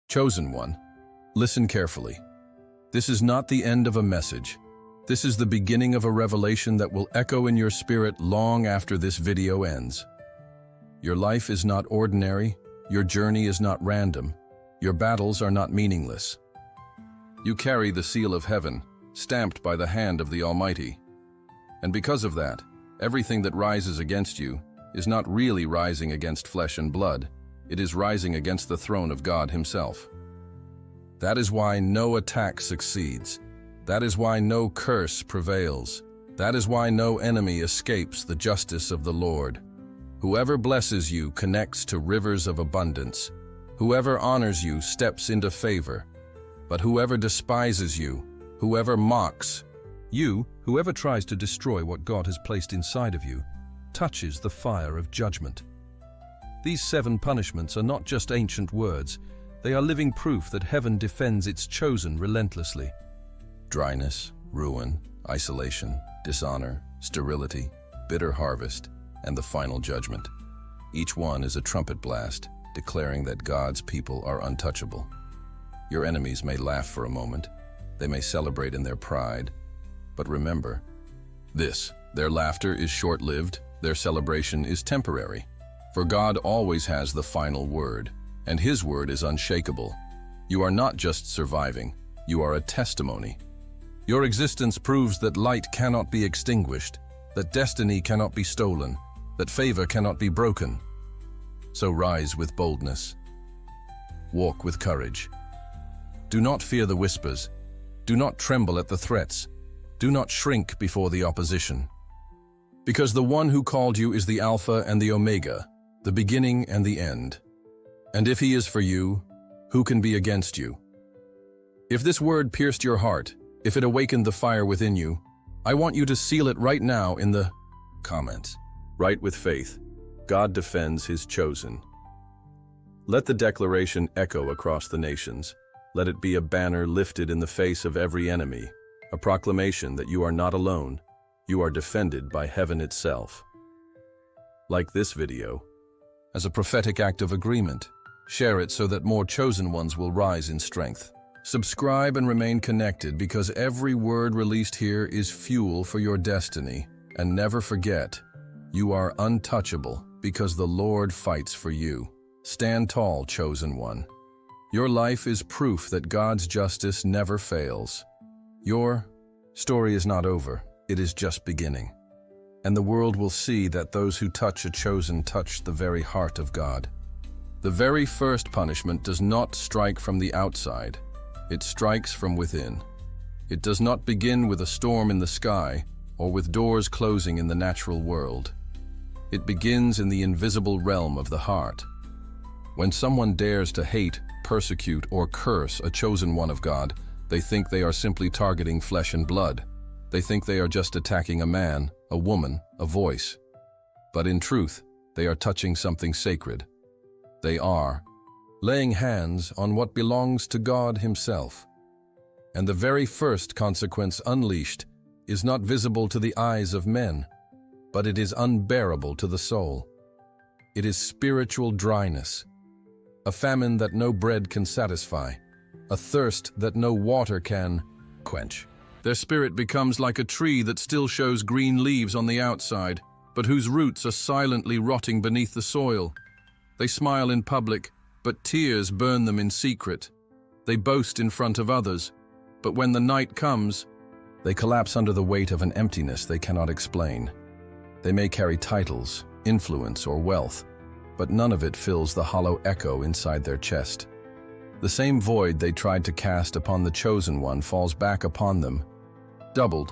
Chosen one, listen carefully. This is not the end of a message. This is the beginning of a revelation that will echo in your spirit long after this video ends. Your life is not ordinary, your journey is not random, your battles are not meaningless. You carry the seal of heaven, stamped by the hand of the Almighty. And because of that, everything that rises against you is not really rising against flesh and blood, it is rising against the throne of God Himself. That is why no attack succeeds. That is why no curse prevails. That is why no enemy escapes the justice of the Lord. Whoever blesses you connects to rivers of abundance. Whoever honors you steps into favor. But whoever despises you, whoever mocks you, whoever tries to destroy what God has placed inside of you, touches the fire of judgment. These 7 punishments are not just ancient words, they are living proof that heaven defends its chosen relentlessly. Dryness, ruin, isolation, dishonor, sterility, bitter harvest, and the final judgment. Each one is a trumpet blast, declaring that God's people are untouchable. Your enemies may laugh for a moment, they may celebrate in their pride, but remember this, their laughter is short-lived, their celebration is temporary. For God always has the final word, and His word is unshakable. You are not just surviving, you are a testimony. Your existence proves that light cannot be extinguished, that destiny cannot be stolen, that favor cannot be broken. So rise with boldness. Walk with courage. Do not fear the whispers. Do not tremble at the threats. Do not shrink before the opposition. Because the one who called you is the Alpha and the Omega, the beginning and the end. And if He is for you, who can be against you? If this word pierced your heart, if it awakened the fire within you, I want you to seal it right now in the comments. Write with faith, God defends His chosen. Let the declaration echo across the nations. Let it be a banner lifted in the face of every enemy, a proclamation that you are not alone, you are defended by heaven itself. Like this video, as a prophetic act of agreement, share it so that more chosen ones will rise in strength. Subscribe and remain connected because every word released here is fuel for your destiny. And never forget, you are untouchable because the Lord fights for you. Stand tall, chosen one. Your life is proof that God's justice never fails. Your story is not over, it is just beginning. And the world will see that those who touch a chosen touch the very heart of God. The very first punishment does not strike from the outside, it strikes from within. It does not begin with a storm in the sky or with doors closing in the natural world. It begins in the invisible realm of the heart. When someone dares to hate, persecute, or curse a chosen one of God, they think they are simply targeting flesh and blood. They think they are just attacking a man, a woman, a voice. But in truth, they are touching something sacred. They are laying hands on what belongs to God Himself. And the very first consequence unleashed is not visible to the eyes of men, but it is unbearable to the soul. It is spiritual dryness, a famine that no bread can satisfy, a thirst that no water can quench. Their spirit becomes like a tree that still shows green leaves on the outside, but whose roots are silently rotting beneath the soil. They smile in public, but tears burn them in secret. They boast in front of others, but when the night comes, they collapse under the weight of an emptiness they cannot explain. They may carry titles, influence, or wealth, but none of it fills the hollow echo inside their chest. The same void they tried to cast upon the chosen one falls back upon them, doubled.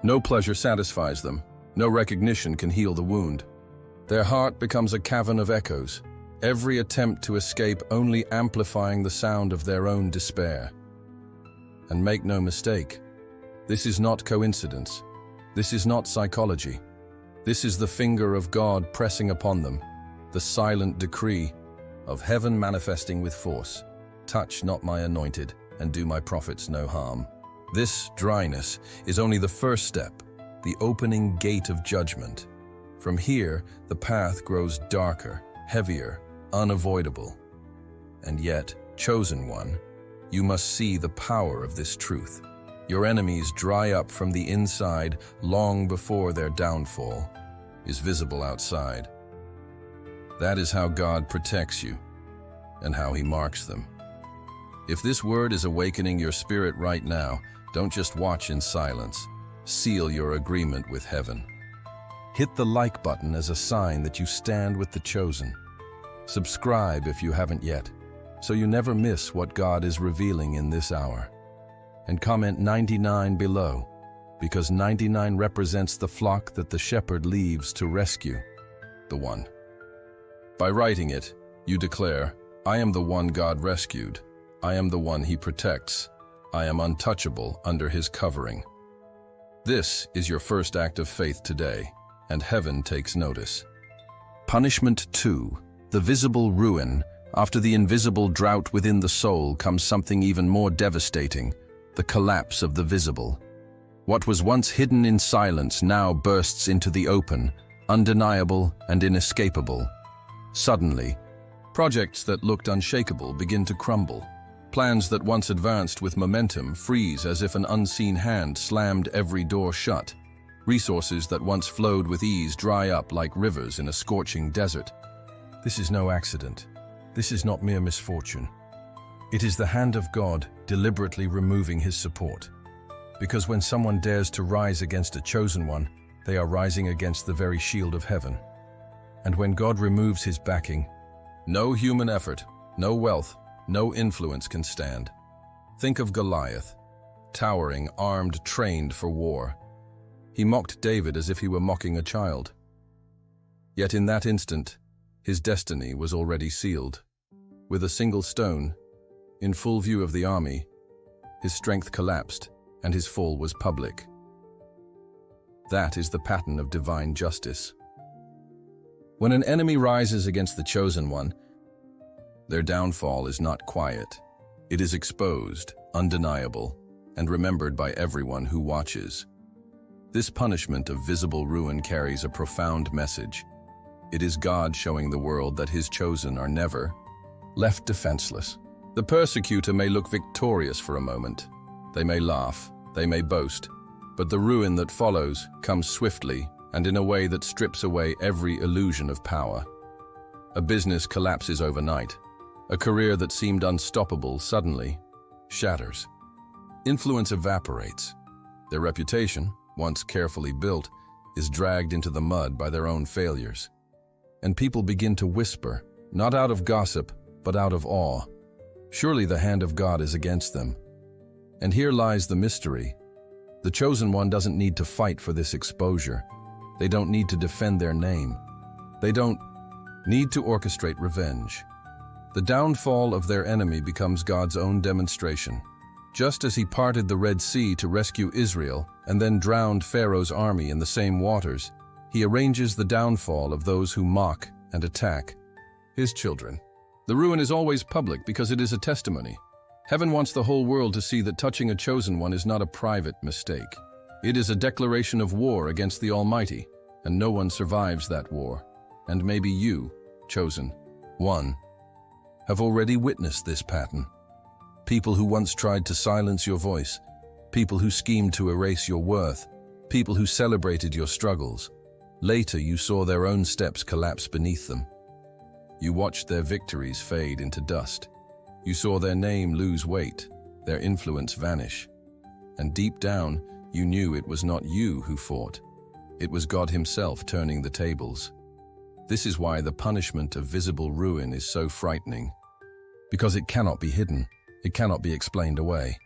No pleasure satisfies them. No recognition can heal the wound. Their heart becomes a cavern of echoes, every attempt to escape only amplifying the sound of their own despair. And make no mistake, this is not coincidence. This is not psychology. This is the finger of God pressing upon them, the silent decree of heaven manifesting with force. Touch not my anointed, and do my prophets no harm. This dryness is only the first step, the opening gate of judgment. From here, the path grows darker, heavier, unavoidable. And yet, chosen one, you must see the power of this truth. Your enemies dry up from the inside long before their downfall is visible outside. That is how God protects you and how He marks them. If this word is awakening your spirit right now, don't just watch in silence. Seal your agreement with heaven. Hit the like button as a sign that you stand with the chosen. Subscribe if you haven't yet, so you never miss what God is revealing in this hour. And comment 99 below, because 99 represents the flock that the shepherd leaves to rescue the one. By writing it, you declare, I am the one God rescued. I am the one He protects. I am untouchable under His covering. This is your first act of faith today, and heaven takes notice. Punishment 2, the visible ruin. After the invisible drought within the soul comes something even more devastating, the collapse of the visible. What was once hidden in silence now bursts into the open, undeniable and inescapable. Suddenly, projects that looked unshakable begin to crumble. Plans that once advanced with momentum freeze as if an unseen hand slammed every door shut. Resources that once flowed with ease dry up like rivers in a scorching desert. This is no accident. This is not mere misfortune. It is the hand of God deliberately removing His support. Because when someone dares to rise against a chosen one, they are rising against the very shield of heaven. And when God removes His backing, no human effort, no wealth, no influence can stand. Think of Goliath, towering, armed, trained for war. He mocked David as if he were mocking a child. Yet in that instant, his destiny was already sealed. With a single stone, in full view of the army, his strength collapsed and his fall was public. That is the pattern of divine justice. When an enemy rises against the chosen one, their downfall is not quiet. It is exposed, undeniable, and remembered by everyone who watches. This punishment of visible ruin carries a profound message. It is God showing the world that His chosen are never left defenseless. The persecutor may look victorious for a moment. They may laugh, they may boast, but the ruin that follows comes swiftly and in a way that strips away every illusion of power. A business collapses overnight. A career that seemed unstoppable suddenly shatters. Influence evaporates. Their reputation, once carefully built, is dragged into the mud by their own failures. And people begin to whisper, not out of gossip, but out of awe. Surely the hand of God is against them. And here lies the mystery. The chosen one doesn't need to fight for this exposure. They don't need to defend their name. They don't need to orchestrate revenge. The downfall of their enemy becomes God's own demonstration. Just as He parted the Red Sea to rescue Israel and then drowned Pharaoh's army in the same waters, He arranges the downfall of those who mock and attack His children. The ruin is always public because it is a testimony. Heaven wants the whole world to see that touching a chosen one is not a private mistake. It is a declaration of war against the Almighty, and no one survives that war. And maybe you, chosen one, have already witnessed this pattern. People who once tried to silence your voice, people who schemed to erase your worth, people who celebrated your struggles. Later, you saw their own steps collapse beneath them. You watched their victories fade into dust. You saw their name lose weight, their influence vanish. And deep down, you knew it was not you who fought. It was God Himself turning the tables. This is why the punishment of visible ruin is so frightening. Because it cannot be hidden. It cannot be explained away.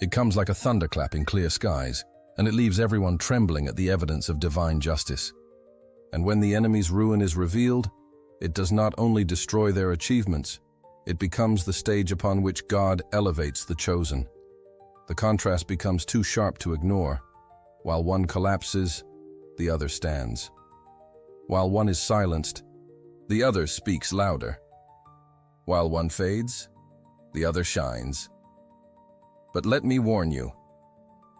It comes like a thunderclap in clear skies, and it leaves everyone trembling at the evidence of divine justice. And when the enemy's ruin is revealed, it does not only destroy their achievements, it becomes the stage upon which God elevates the chosen. The contrast becomes too sharp to ignore. While one collapses, the other stands. While one is silenced, the other speaks louder. While one fades, the other shines. But let me warn you,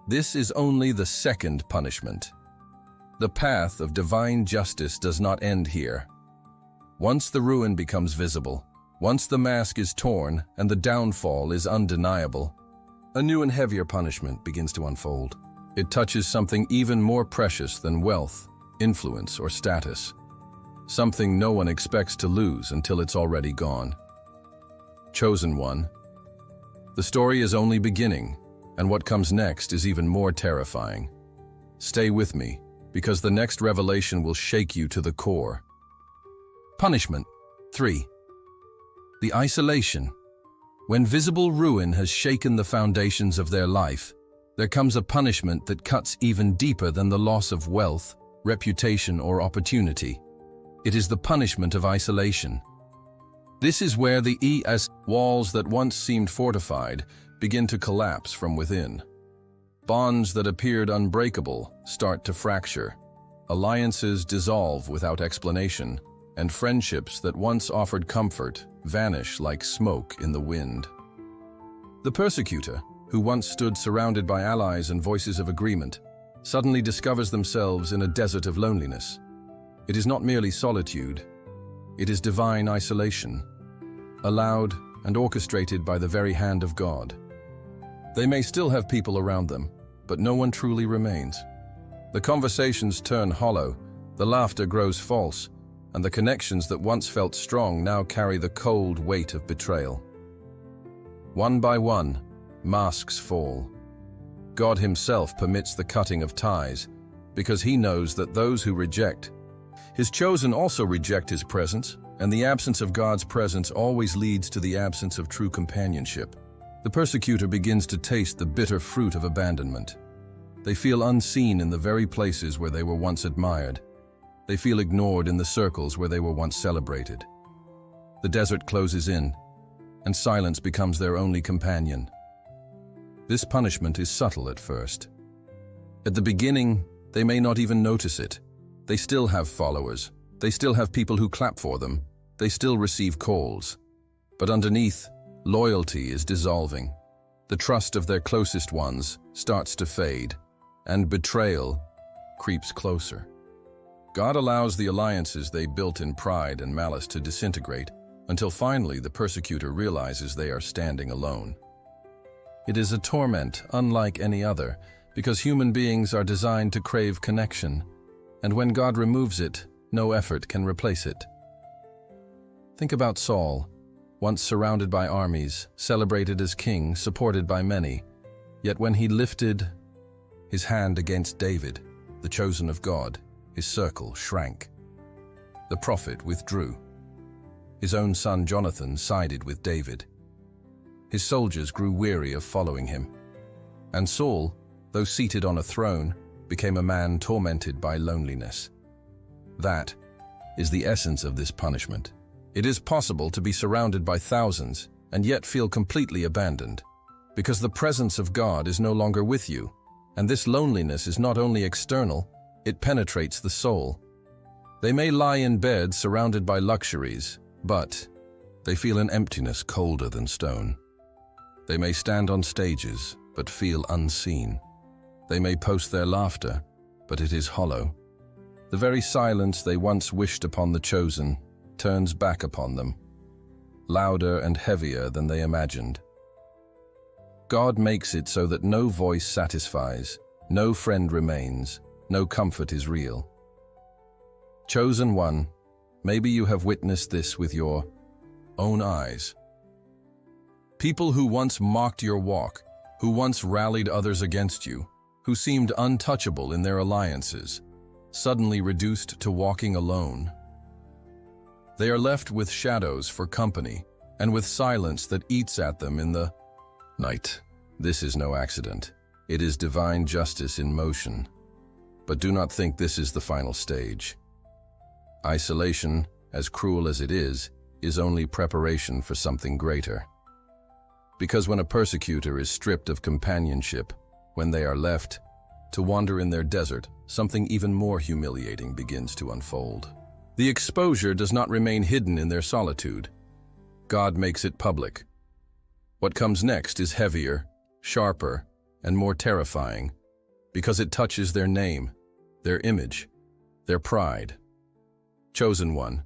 this is only the second punishment. The path of divine justice does not end here. Once the ruin becomes visible, Once the mask is torn and the downfall is undeniable, a new and heavier punishment begins to unfold. It touches something even more precious than wealth, influence, or status. Something no one expects to lose until it's already gone. Chosen one. The story is only beginning, and what comes next is even more terrifying. Stay with me, because the next revelation will shake you to the core. Punishment 3. The isolation. When visible ruin has shaken the foundations of their life, there comes a punishment that cuts even deeper than the loss of wealth, reputation, or opportunity. It is the punishment of isolation. This is where the walls that once seemed fortified begin to collapse from within. Bonds that appeared unbreakable start to fracture. Alliances dissolve without explanation, and friendships that once offered comfort vanish like smoke in the wind. The persecutor, who once stood surrounded by allies and voices of agreement, suddenly discovers themselves in a desert of loneliness. It is not merely solitude, it is divine isolation, allowed and orchestrated by the very hand of God. They may still have people around them, but no one truly remains. The conversations turn hollow, the laughter grows false, and the connections that once felt strong now carry the cold weight of betrayal. One by one, masks fall. God himself permits the cutting of ties, because he knows that those who reject his chosen also reject his presence, and the absence of God's presence always leads to the absence of true companionship. The persecutor begins to taste the bitter fruit of abandonment. They feel unseen in the very places where they were once admired. They feel ignored in the circles where they were once celebrated. The desert closes in, and silence becomes their only companion. This punishment is subtle at first. At the beginning, they may not even notice it. They still have followers. They still have people who clap for them. They still receive calls. But underneath, loyalty is dissolving. The trust of their closest ones starts to fade, and betrayal creeps closer. God allows the alliances they built in pride and malice to disintegrate, until finally the persecutor realizes they are standing alone. It is a torment unlike any other, because human beings are designed to crave connection, and when God removes it, no effort can replace it. Think about Saul, once surrounded by armies, celebrated as king, supported by many, yet when he lifted his hand against David, the chosen of God, his circle shrank. The prophet withdrew. His own son Jonathan sided with David. His soldiers grew weary of following him. And Saul, though seated on a throne, became a man tormented by loneliness. That is the essence of this punishment. It is possible to be surrounded by thousands and yet feel completely abandoned, because the presence of God is no longer with you, and this loneliness is not only external, it penetrates the soul. They may lie in bed surrounded by luxuries, but they feel an emptiness colder than stone. They may stand on stages, but feel unseen. They may post their laughter, but it is hollow. The very silence they once wished upon the chosen turns back upon them, louder and heavier than they imagined. God makes it so that no voice satisfies, no friend remains, no comfort is real. Chosen one, maybe you have witnessed this with your own eyes. People who once mocked your walk, who once rallied others against you, who seemed untouchable in their alliances, suddenly reduced to walking alone. They are left with shadows for company and with silence that eats at them in the night. This is no accident. It is divine justice in motion. But do not think this is the final stage. Isolation, as cruel as it is only preparation for something greater. Because when a persecutor is stripped of companionship, when they are left to wander in their desert, something even more humiliating begins to unfold. The exposure does not remain hidden in their solitude. God makes it public. What comes next is heavier, sharper, and more terrifying, because it touches their name, their image, their pride. Chosen one,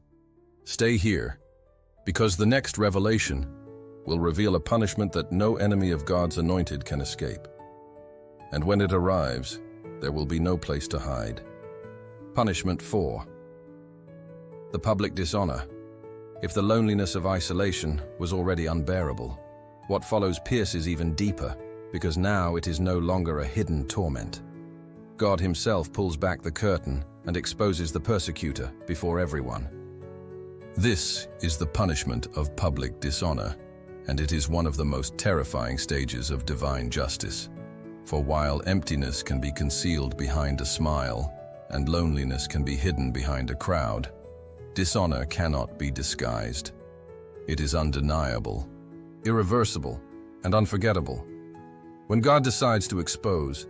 stay here, Because the next revelation will reveal a punishment that no enemy of God's anointed can escape. And when it arrives, there will be no place to hide. Punishment 4. The public dishonor. If the loneliness of isolation was already unbearable, what follows pierces even deeper, because now it is no longer a hidden torment. God himself pulls back the curtain and exposes the persecutor before everyone. This is the punishment of public dishonor, and it is one of the most terrifying stages of divine justice. For while emptiness can be concealed behind a smile, and loneliness can be hidden behind a crowd, dishonor cannot be disguised. It is undeniable, irreversible, and unforgettable. When God decides to expose,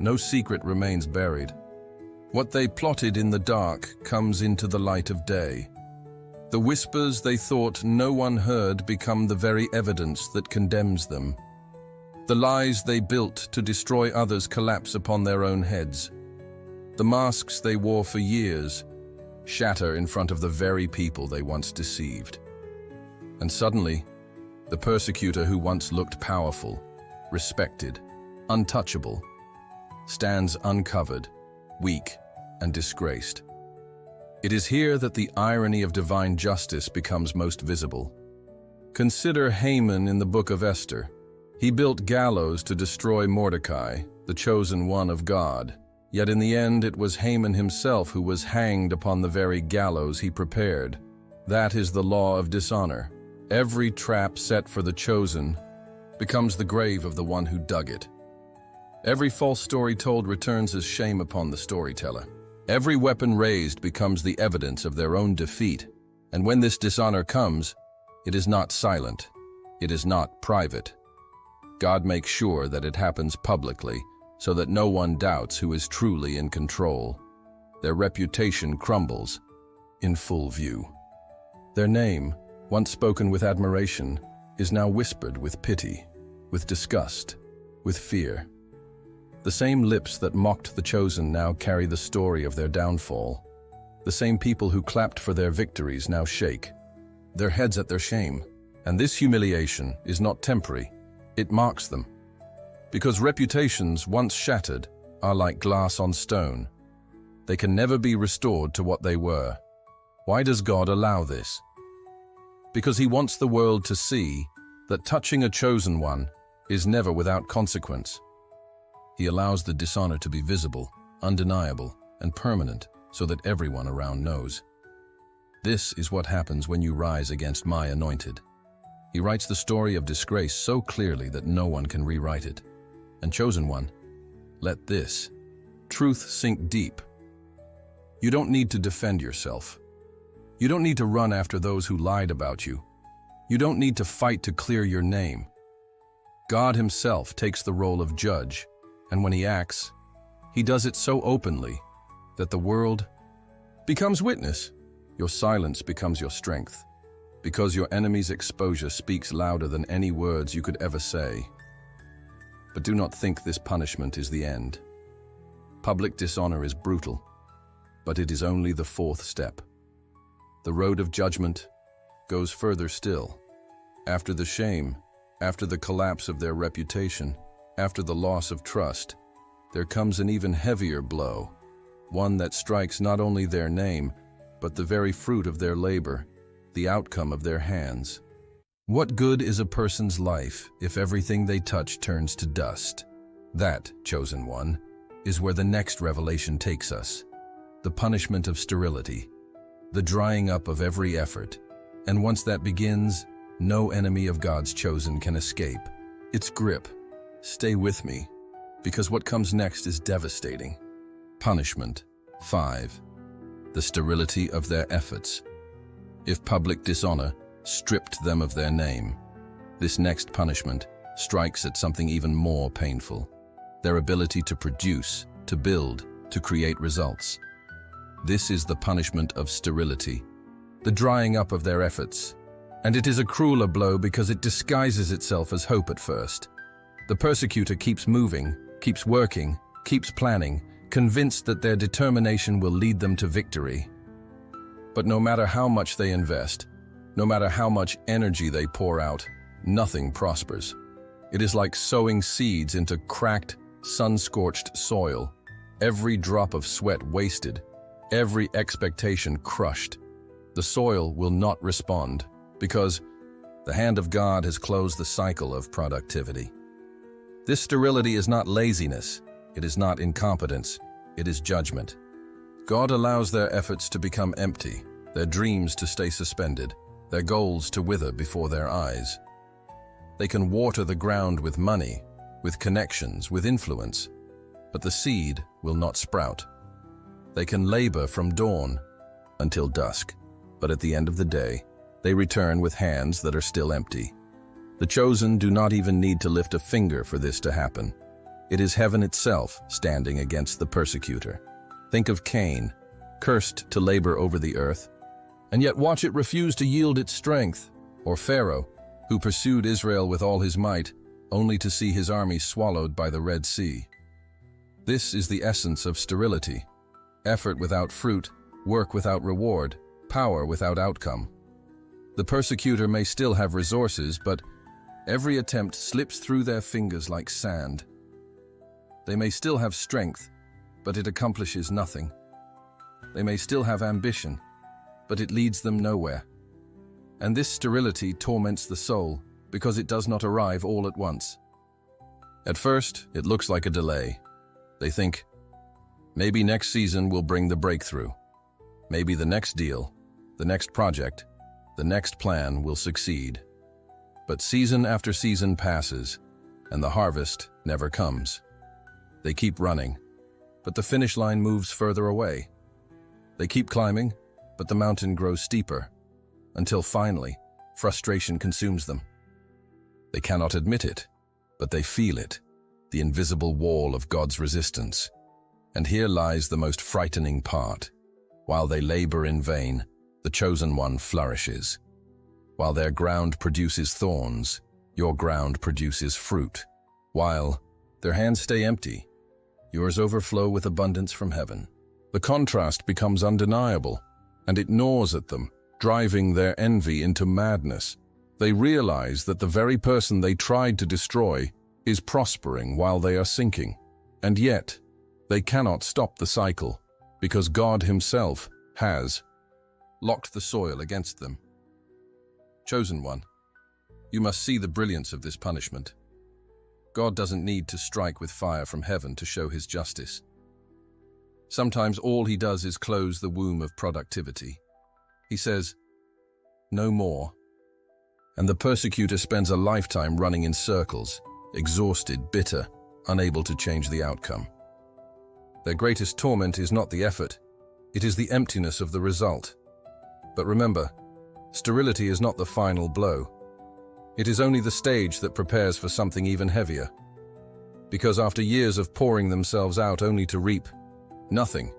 no secret remains buried. What they plotted in the dark comes into the light of day. The whispers they thought no one heard become the very evidence that condemns them. The lies they built to destroy others collapse upon their own heads. The masks they wore for years shatter in front of the very people they once deceived. And suddenly, the persecutor who once looked powerful, respected, untouchable, stands uncovered, weak, and disgraced. It is here that the irony of divine justice becomes most visible. Consider Haman in the book of Esther. He built gallows to destroy Mordecai, the chosen one of God. Yet in the end it was Haman himself who was hanged upon the very gallows he prepared. That is the law of dishonor. Every trap set for the chosen becomes the grave of the one who dug it. Every false story told returns as shame upon the storyteller. Every weapon raised becomes the evidence of their own defeat. And when this dishonor comes, it is not silent. It is not private. God makes sure that it happens publicly, so that no one doubts who is truly in control. Their reputation crumbles in full view. Their name, once spoken with admiration, is now whispered with pity, with disgust, with fear. The same lips that mocked the chosen now carry the story of their downfall. The same people who clapped for their victories now shake their heads at their shame. And this humiliation is not temporary, it marks them. Because reputations once shattered are like glass on stone. They can never be restored to what they were. Why does God allow this? Because he wants the world to see that touching a chosen one is never without consequence. He allows the dishonor to be visible, undeniable, and permanent, so that everyone around knows. This is what happens when you rise against my anointed. He writes the story of disgrace so clearly that no one can rewrite it. And chosen one, let this truth sink deep. You don't need to defend yourself. You don't need to run after those who lied about you. You don't need to fight to clear your name. God himself takes the role of judge, and when he acts, he does it so openly that the world becomes witness. Your silence becomes your strength, because your enemy's exposure speaks louder than any words you could ever say. But do not think this punishment is the end. Public dishonor is brutal, but it is only the fourth step. The road of judgment goes further still. After the shame, after the collapse of their reputation, after the loss of trust, there comes an even heavier blow, one that strikes not only their name, but the very fruit of their labor, the outcome of their hands. What good is a person's life if everything they touch turns to dust? That, chosen one, is where the next revelation takes us. The punishment of sterility, the drying up of every effort. And once that begins, no enemy of God's chosen can escape its grip. Stay with me, because what comes next is devastating. Punishment 5. The sterility of their efforts. If public dishonor stripped them of their name, this next punishment strikes at something even more painful: their ability to produce, to build, to create results. This is the punishment of sterility, the drying up of their efforts. And it is a crueler blow because it disguises itself as hope at first. The persecutor keeps moving, keeps working, keeps planning, convinced that their determination will lead them to victory. But no matter how much they invest, No matter how much energy they pour out, nothing prospers. It is like sowing seeds into cracked, sun-scorched soil. Every drop of sweat wasted, every expectation crushed. The soil will not respond because the hand of God has closed the cycle of productivity. This sterility is not laziness, it is not incompetence, it is judgment. God allows their efforts to become empty, their dreams to stay suspended, their goals to wither before their eyes. They can water the ground with money, with connections, with influence, but the seed will not sprout. They can labor from dawn until dusk, but at the end of the day, they return with hands that are still empty. The chosen do not even need to lift a finger for this to happen. It is heaven itself standing against the persecutor. Think of Cain, cursed to labor over the earth, and yet watch it refuse to yield its strength, or Pharaoh, who pursued Israel with all his might, only to see his army swallowed by the Red Sea. This is the essence of sterility: effort without fruit, work without reward, power without outcome. The persecutor may still have resources, but every attempt slips through their fingers like sand. They may still have strength, but it accomplishes nothing. They may still have ambition, but it leads them nowhere. And this sterility torments the soul because it does not arrive all at once. At first, it looks like a delay. They think, maybe next season will bring the breakthrough. Maybe the next deal, the next project, the next plan will succeed. But season after season passes, and the harvest never comes. They keep running, but the finish line moves further away. They keep climbing, but the mountain grows steeper, until finally, frustration consumes them. They cannot admit it, but they feel it, the invisible wall of God's resistance. And here lies the most frightening part. While they labor in vain, the chosen one flourishes. While their ground produces thorns, your ground produces fruit. While their hands stay empty, yours overflow with abundance from heaven. The contrast becomes undeniable, and it gnaws at them, driving their envy into madness. They realize that the very person they tried to destroy is prospering while they are sinking. And yet, they cannot stop the cycle, because God Himself has locked the soil against them. Chosen one, you must see the brilliance of this punishment. God doesn't need to strike with fire from heaven to show His justice. Sometimes all He does is close the womb of productivity. He says, "No more." And the persecutor spends a lifetime running in circles, exhausted, bitter, unable to change the outcome. Their greatest torment is not the effort, it is the emptiness of the result. But remember, sterility is not the final blow. It is only the stage that prepares for something even heavier. Because after years of pouring themselves out only to reap nothing,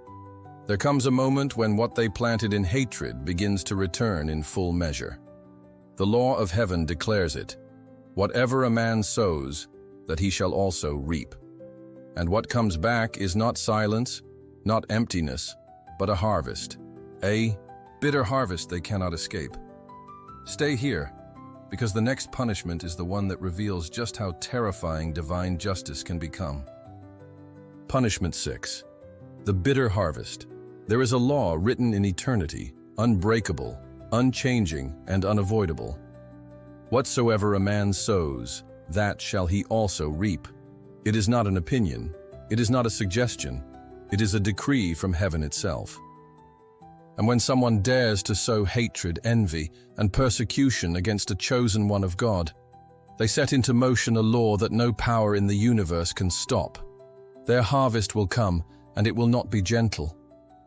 there comes a moment when what they planted in hatred begins to return in full measure. The law of heaven declares it: whatever a man sows, that he shall also reap. And what comes back is not silence, not emptiness, but a harvest. A bitter harvest they cannot escape. Stay here, because the next punishment is the one that reveals just how terrifying divine justice can become. Punishment 6. The bitter harvest. There is a law written in eternity, unbreakable, unchanging, and unavoidable. Whatsoever a man sows, that shall he also reap. It is not an opinion, it is not a suggestion, it is a decree from heaven itself. And when someone dares to sow hatred, envy, and persecution against a chosen one of God, they set into motion a law that no power in the universe can stop. Their harvest will come, and it will not be gentle.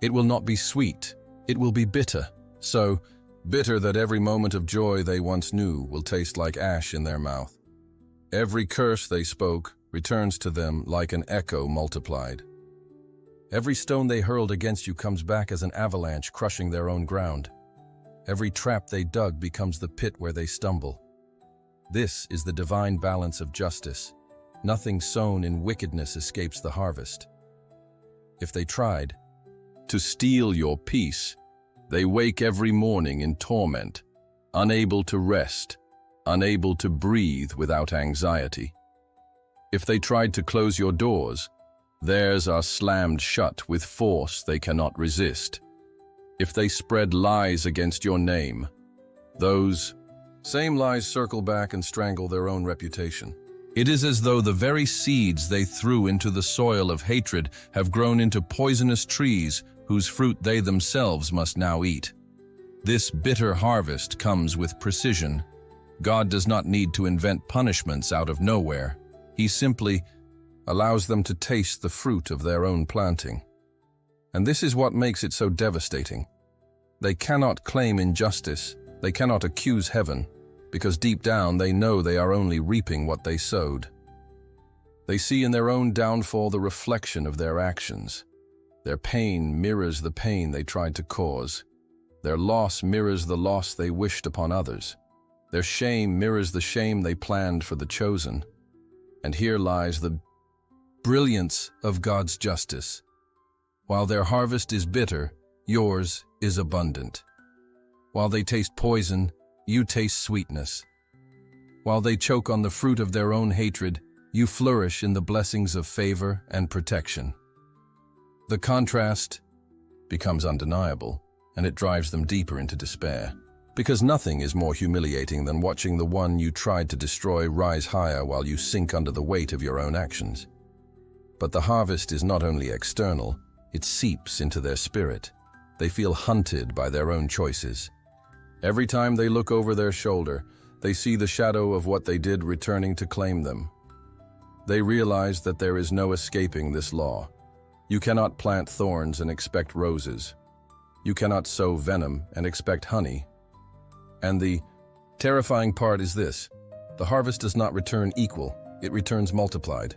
It will not be sweet. It will be bitter. So bitter that every moment of joy they once knew will taste like ash in their mouth. Every curse they spoke returns to them like an echo multiplied. Every stone they hurled against you comes back as an avalanche, crushing their own ground. Every trap they dug becomes the pit where they stumble. This is the divine balance of justice. Nothing sown in wickedness escapes the harvest. If they tried to steal your peace, they wake every morning in torment. unable to rest, unable to breathe without anxiety. If they tried to close your doors, theirs are slammed shut with force they cannot resist. If they spread lies against your name, those same lies circle back and strangle their own reputation. It is as though the very seeds they threw into the soil of hatred have grown into poisonous trees whose fruit they themselves must now eat. This bitter harvest comes with precision. God does not need to invent punishments out of nowhere. He simply allows them to taste the fruit of their own planting. And this is what makes it so devastating. They cannot claim injustice, they cannot accuse heaven, because deep down they know they are only reaping what they sowed. They see in their own downfall the reflection of their actions. Their pain mirrors the pain they tried to cause. Their loss mirrors the loss they wished upon others. Their shame mirrors the shame they planned for the chosen. And here lies the brilliance of God's justice. While their harvest is bitter, yours is abundant. While they taste poison, you taste sweetness. While they choke on the fruit of their own hatred, you flourish in the blessings of favor and protection. The contrast becomes undeniable, and it drives them deeper into despair. Because nothing is more humiliating than watching the one you tried to destroy rise higher while you sink under the weight of your own actions. But the harvest is not only external, it seeps into their spirit. They feel hunted by their own choices. Every time they look over their shoulder, they see the shadow of what they did returning to claim them. They realize that there is no escaping this law. You cannot plant thorns and expect roses. You cannot sow venom and expect honey. And the terrifying part is this: the harvest does not return equal, it returns multiplied.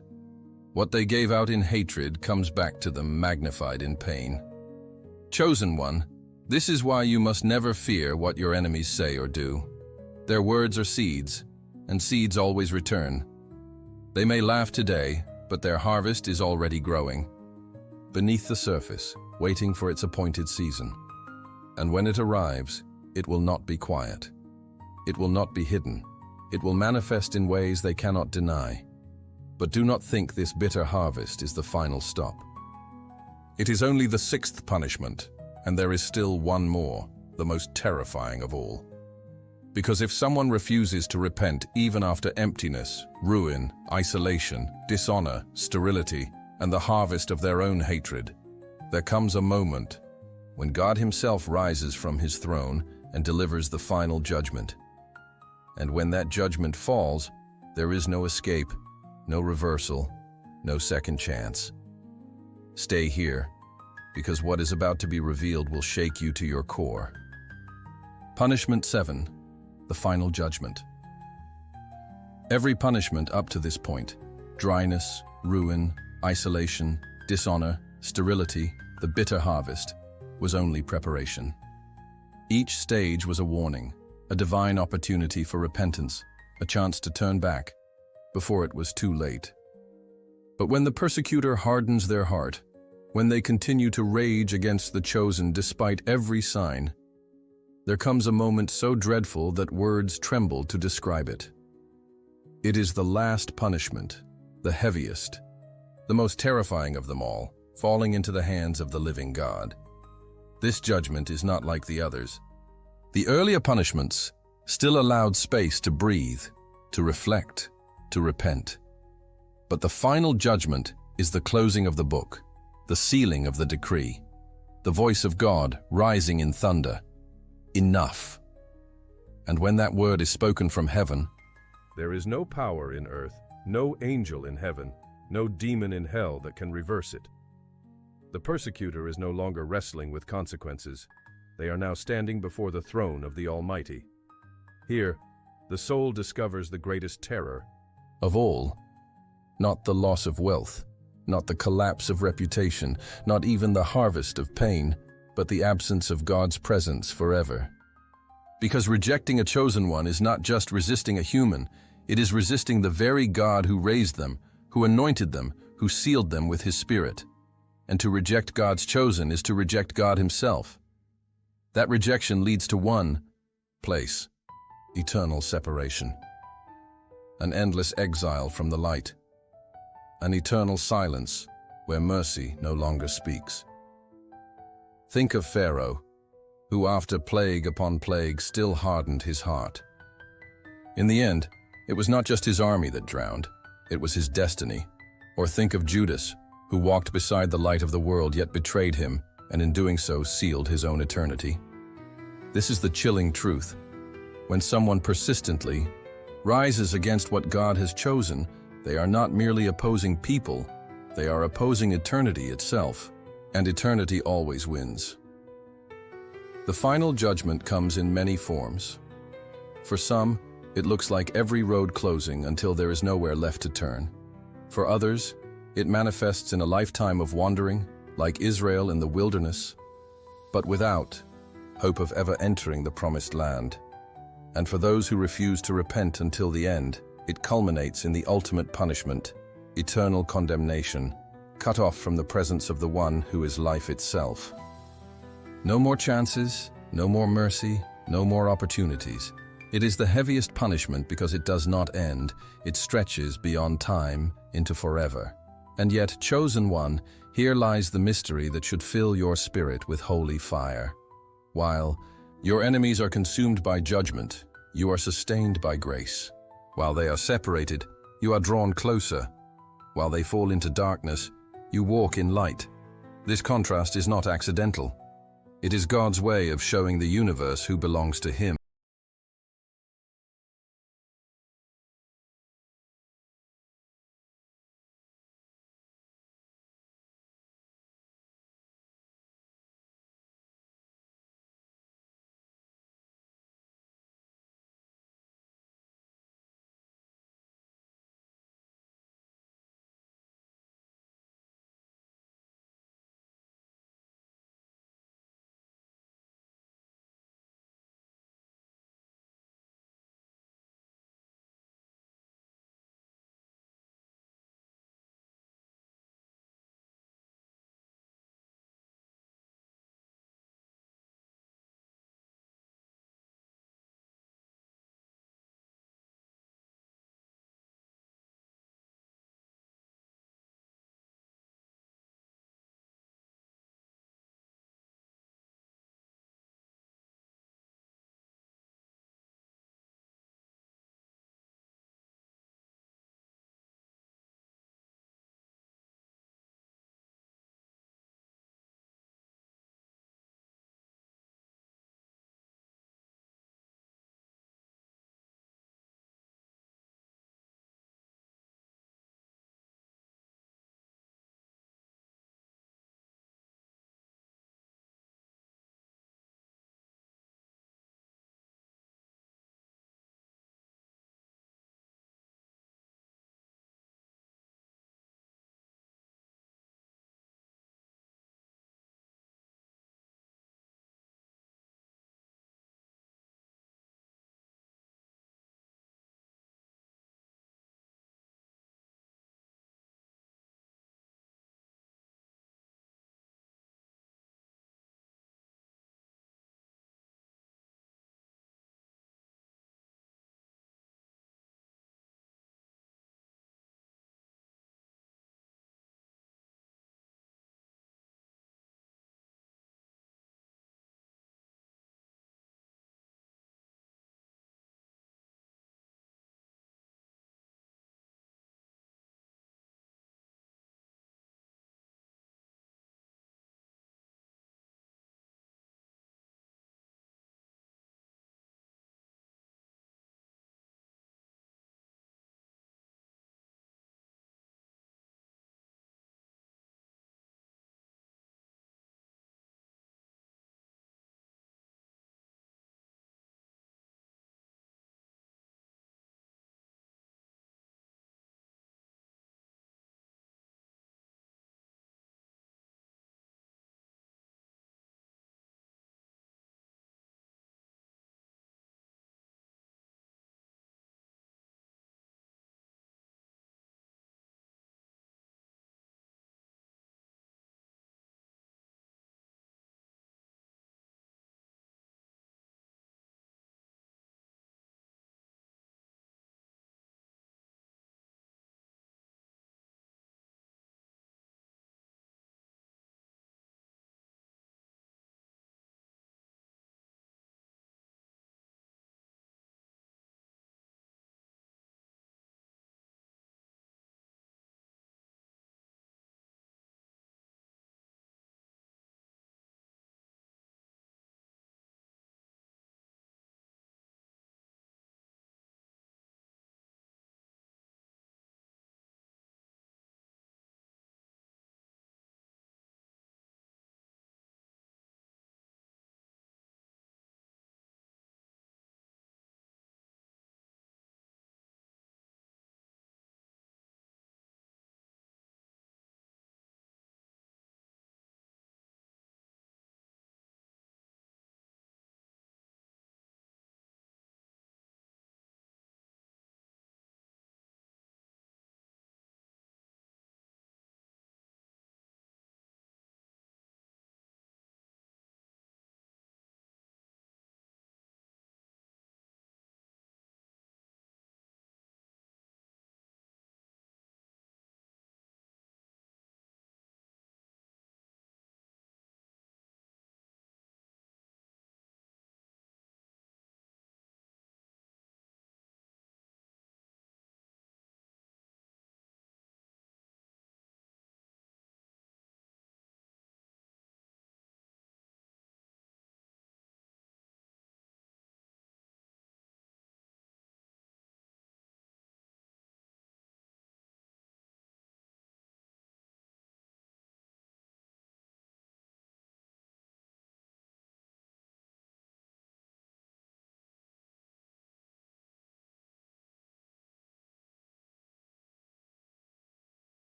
What they gave out in hatred comes back to them magnified in pain. Chosen one, this is why you must never fear what your enemies say or do. Their words are seeds, and seeds always return. They may laugh today, but their harvest is already growing, beneath the surface, waiting for its appointed season. And when it arrives, it will not be quiet. It will not be hidden. It will manifest in ways they cannot deny. But do not think this bitter harvest is the final stop. It is only the sixth punishment, and there is still one more, the most terrifying of all. Because if someone refuses to repent even after emptiness, ruin, isolation, dishonor, sterility, and the harvest of their own hatred, there comes a moment when God Himself rises from His throne and delivers the final judgment. And when that judgment falls, there is no escape, no reversal, no second chance. Stay here, because what is about to be revealed will shake you to your core. Punishment 7, the final judgment. Every punishment up to this point, dryness, ruin, isolation, dishonor, sterility, the bitter harvest, was only preparation. Each stage was a warning, a divine opportunity for repentance, a chance to turn back, before it was too late. But when the persecutor hardens their heart, when they continue to rage against the chosen despite every sign, there comes a moment so dreadful that words tremble to describe it. It is the last punishment, the heaviest, the most terrifying of them all, falling into the hands of the living God. This judgment is not like the others. The earlier punishments still allowed space to breathe, to reflect, to repent. But the final judgment is the closing of the book, the sealing of the decree, the voice of God rising in thunder. Enough. And when that word is spoken from heaven, there is no power in earth, no angel in heaven, no demon in hell that can reverse it. The persecutor is no longer wrestling with consequences. They are now standing before the throne of the Almighty. Here, the soul discovers the greatest terror of all, not the loss of wealth, not the collapse of reputation, not even the harvest of pain, but the absence of God's presence forever. Because rejecting a chosen one is not just resisting a human, it is resisting the very God who raised them, who anointed them, who sealed them with His Spirit. And to reject God's chosen is to reject God Himself. That rejection leads to one place: eternal separation, an endless exile from the light, an eternal silence where mercy no longer speaks. Think of Pharaoh, who after plague upon plague still hardened his heart. In the end, it was not just his army that drowned, it was his destiny. Or think of Judas, who walked beside the light of the world yet betrayed him, and in doing so sealed his own eternity. This is the chilling truth. When someone persistently rises against what God has chosen, they are not merely opposing people, they are opposing eternity itself, and eternity always wins. The final judgment comes in many forms. For some, it looks like every road closing until there is nowhere left to turn. For others, it manifests in a lifetime of wandering, like Israel in the wilderness, but without hope of ever entering the promised land. And for those who refuse to repent until the end, it culminates in the ultimate punishment, eternal condemnation, cut off from the presence of the one who is life itself. No more chances, no more mercy, no more opportunities. It is the heaviest punishment because it does not end, it stretches beyond time into forever. And yet, chosen one, here lies the mystery that should fill your spirit with holy fire. While your enemies are consumed by judgment, you are sustained by grace. While they are separated, you are drawn closer. While they fall into darkness, you walk in light. This contrast is not accidental. It is God's way of showing the universe who belongs to Him.